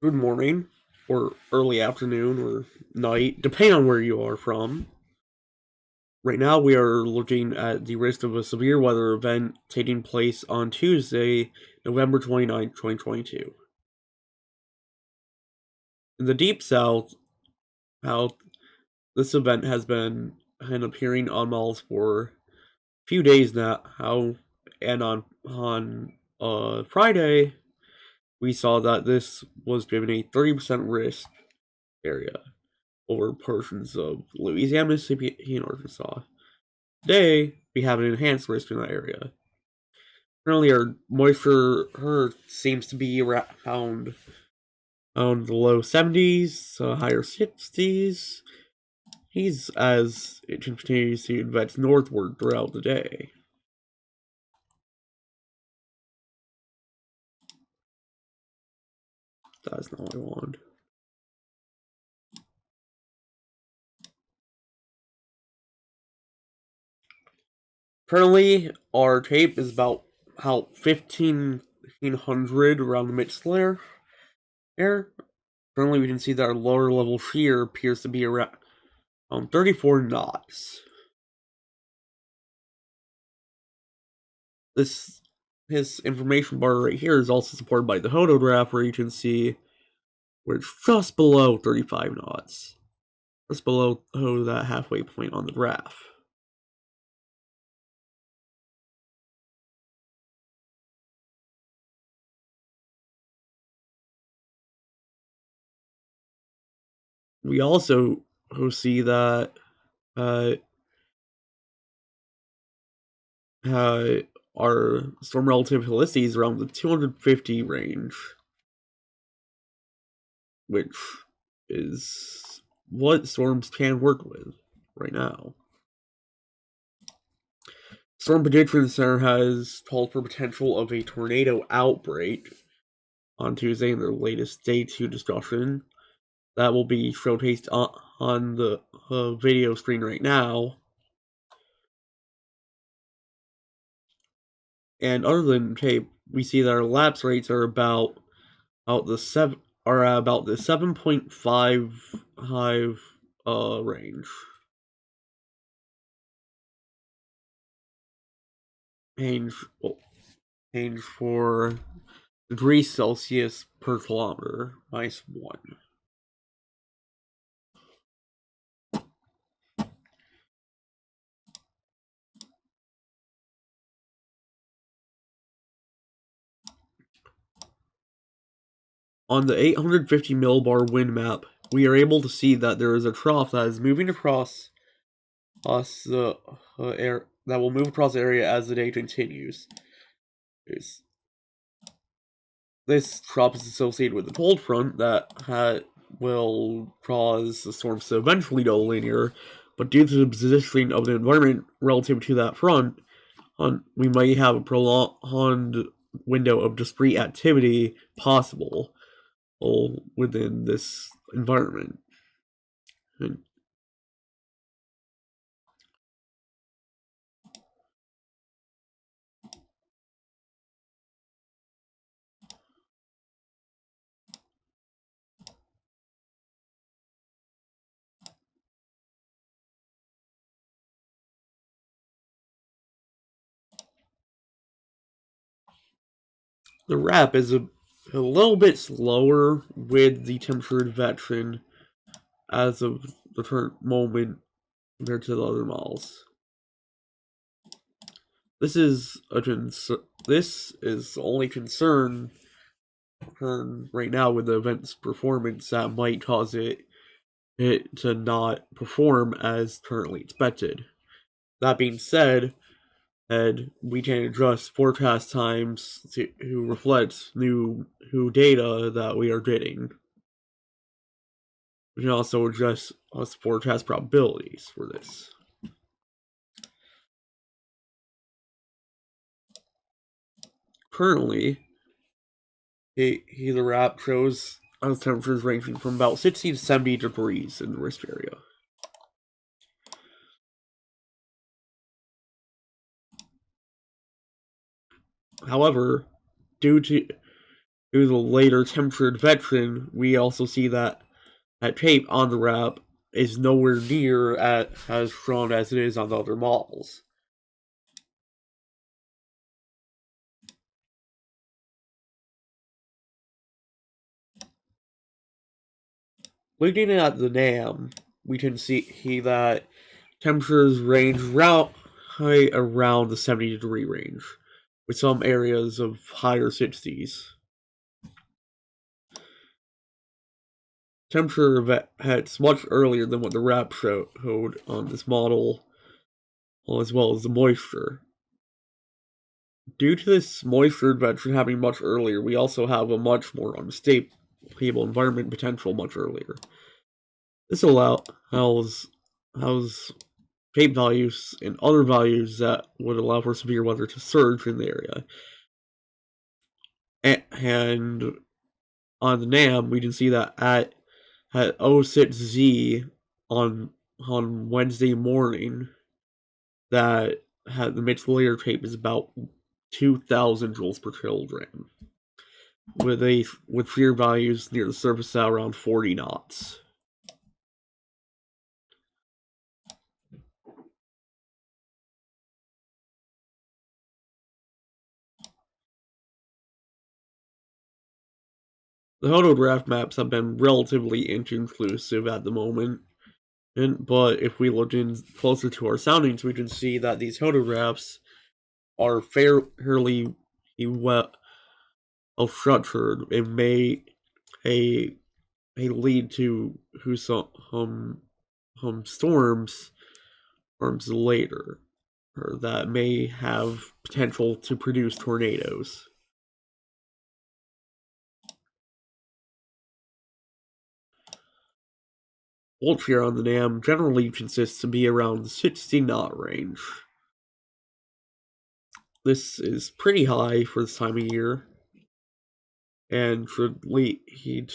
good morning, or early afternoon, or night, depending on where you are from. Right now, we are looking at the risk of a severe weather event taking place on Tuesday, November 29th, 2022. In the Deep South, how this event has been appearing on malls for a few days now. And on Friday, we saw that this was given a 30% risk area over portions of Louisiana, Mississippi, and Arkansas. Today, we have an enhanced risk in that area. Currently, our moisture seems to be around the low 70s, higher 60s. He's as it continues to advance northward throughout the day. That's not what I want. Currently, our tape is about 1500 around the mixed layer. Currently, we can see that our lower level shear appears to be around 34 knots. His information bar right here is also supported by the hodograph, where you can see we're just below 35 knots, just below that halfway point on the graph. We also see that uh, uh, our storm relative helicity is around the 250 range, which is what storms can work with right now. Storm Prediction Center has called for potential of a tornado outbreak on Tuesday in their latest Day 2 discussion. That will be showcased on the video screen right now. And other than tape, we see that our lapse rates are about the 7.5 range. Range for degrees Celsius per kilometer, -1. On the 850 millibar wind map, we are able to see that there is a trough that is moving across the air that will move across the area as the day continues. This trough is associated with the cold front that will cause the storms to eventually go linear, but due to the positioning of the environment relative to that front, we might have a prolonged window of discrete activity possible within this environment. And the wrap is a little bit slower with the temperature advection as of the current moment compared to the other models. This is only concern right now with the event's performance that might cause it to not perform as currently expected. That being said, and we can adjust forecast times to reflect new data that we are getting. We can also adjust forecast probabilities for this. Currently, the wrap shows temperatures ranging from about 60 to 70 degrees in the risk area. However, due to to the later temperatured veteran, we also see that that tape on the wrap is nowhere near as strong as it is on the other models. Looking at the NAM, we can see that temperatures range around the 70-degree range, with some areas of higher 60s. Temperature hits much earlier than what the wrap showed on this model, as well as the moisture. Due to this moisture adventure happening much earlier, we also have a much more unstable environment potential much earlier. This allows tape values and other values that would allow for severe weather to surge in the area. And on the NAM, we can see that at 06Z on Wednesday morning, that the mixed layer tape is about 2,000 joules per kilogram, with shear values near the surface at around 40 knots. The photograph maps have been relatively inconclusive at the moment, but if we look in closer to our soundings, we can see that these photographs are fairly well structured. It may lead to some storms later, or that may have potential to produce tornadoes. Wind shear on the NAM generally consists to be around the 60 knot range. This is pretty high for this time of year, and should lead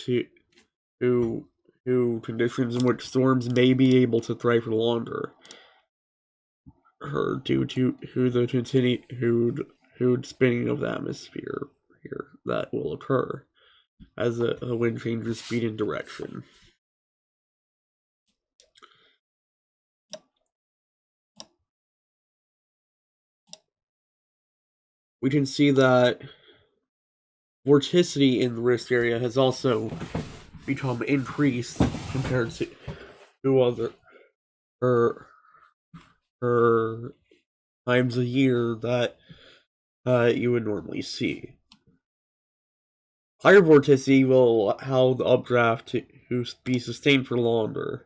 to conditions in which storms may be able to thrive for longer, or due to the continued spinning of the atmosphere here that will occur as the wind changes speed and direction. We can see that vorticity in the risk area has also become increased compared to other times a year that you would normally see. Higher vorticity will allow the updraft to be sustained for longer,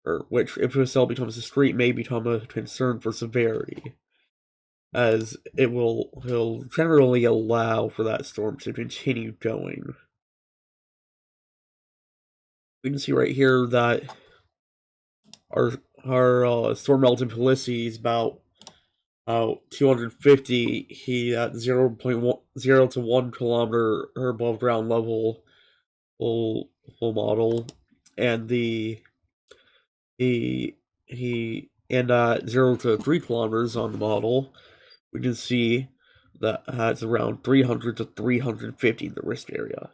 or which, if a cell becomes discrete, may become a concern for severity, as it will generally allow for that storm to continue going. We can see right here that our storm relative helicity is about 250 heat at 0.0 to 1 kilometer above ground level full model, and and at 0 to 3 kilometers on the model, we can see that it's around 300 to 350 in the risk area.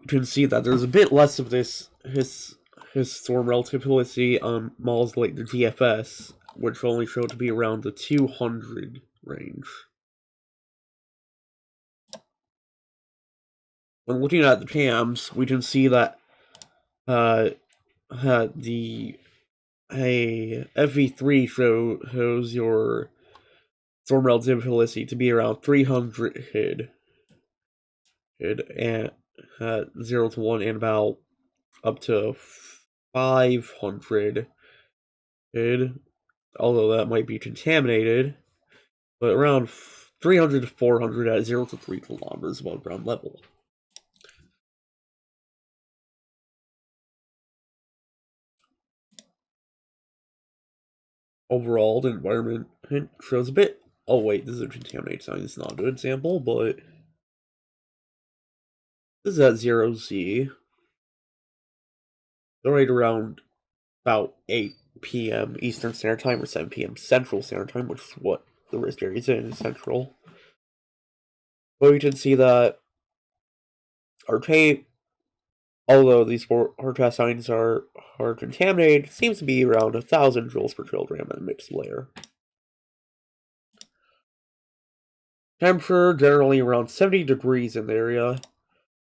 You can see that there's a bit less of this storm relative helicity on models like the DFS, which only show to be around the 200 range. When looking at the cams, we can see that the FV3 shows your storm relative helicity to be around 300 and 0 to 1, and about up to 500, although that might be contaminated, but around 300 to 400 at 0 to 3 kilometers above ground level. Overall, the environment shows a bit. Oh wait, this is a contaminated sign. It's not a good example, but this is at 0Z. right around about 8 p.m. Eastern Standard Time or 7 p.m. Central Standard Time, which is what the risk area is in Central. But we can see that our tape, although these forecast signs are contaminated, seems to be around 1,000 joules per kilogram in the mixed layer. Temperature generally around 70 degrees in the area,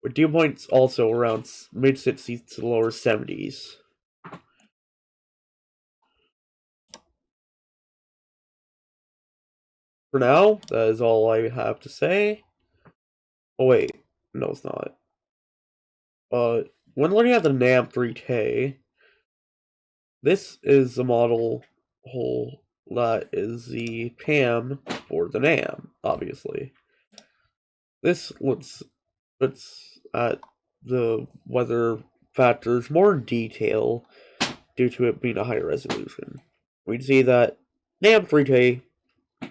with dew points also around mid 60s to lower 70s. For now, that is all I have to say. Oh wait, no it's not. When looking at the NAM 3K, this is the model hole that is the PAM for the NAM, obviously. This looks at the weather factors more in detail due to it being a higher resolution. We can see that NAM 3K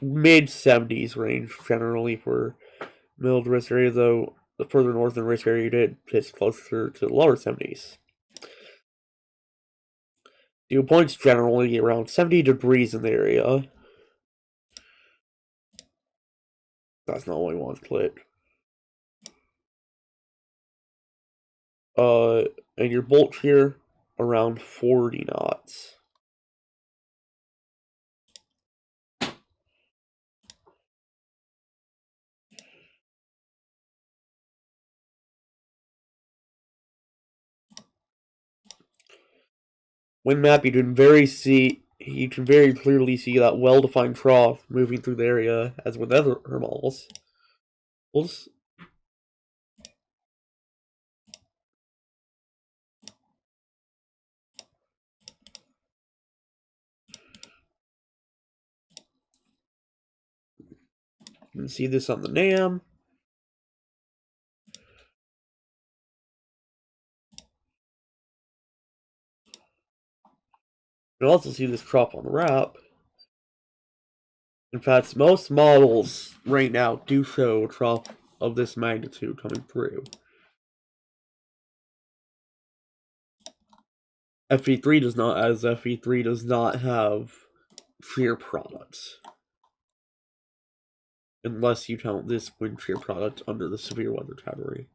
mid 70s range generally for middle risk area, though the further north in risk area it hits closer to the lower 70s. Dew points generally around 70 degrees in the area. That's not what I want to click. And your bolt here around 40 knots. Wind map, you can very clearly see that well-defined trough moving through the area, as with other thermals. You can see this on the NAM. You can also see this trough on the wrap. In fact, most models right now do show a trough of this magnitude coming through. FE3 does not, as FE3 does not have shear products. Unless you count this wind shear product under the severe weather category.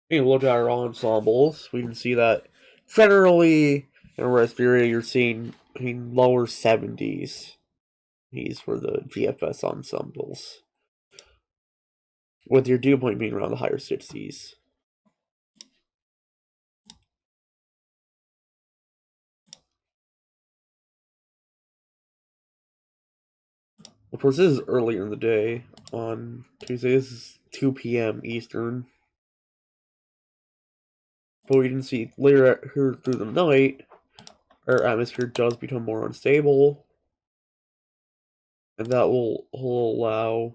When you look at our ensembles, we can see that generally in rest area you're seeing lower 70s. These for the GFS ensembles. With your dew point being around the higher 60s. Of course, this is earlier in the day. On Tuesday, this is 2 p.m. Eastern. But we can see later here through the night, our atmosphere does become more unstable. And that will allow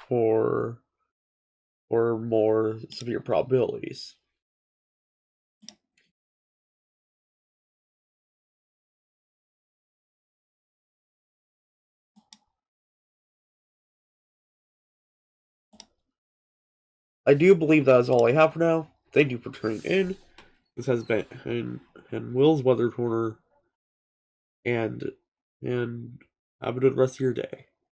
for more severe probabilities. I do believe that is all I have for now. Thank you for tuning in. This has been and Will's Weather Corner, and have a good rest of your day.